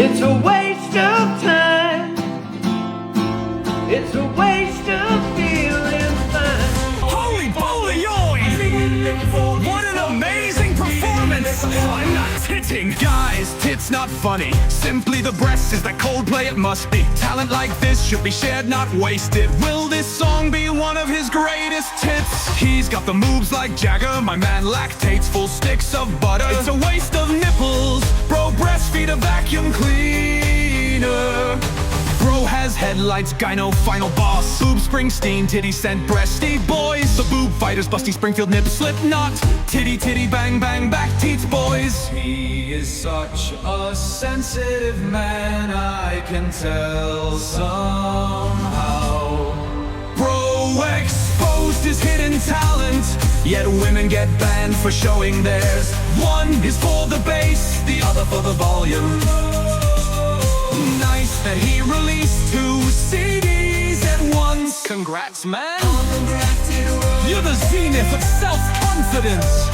It's a waste of time. It's a waste of feeling fine. Holy moly, what an amazing performance! I'm not titting. Guys, tits not funny. Simply the breast is that Coldplay it must be. Talent like this should be shared, not wasted. Will this song be one of his greatest hits? He's got the moves like Jagger. My man lactates full sticks of butter. It's a waste of nipples. Bro, breastfeed a vacuum cleaner. Bro has headlights, gyno, final boss. Boob Springsteen, titty sent breasty boys. The boob fighters, busty Springfield nip slip knot. Titty titty bang bang back teats boys. He is such a sensitive man, I can tell somehow. Bro exposed his hidden talent, yet women get banned for showing theirs. One is for the bass, the other for the volume. Nice that he released 2 CDs at once. Congrats, man. You're the zenith of self-confidence.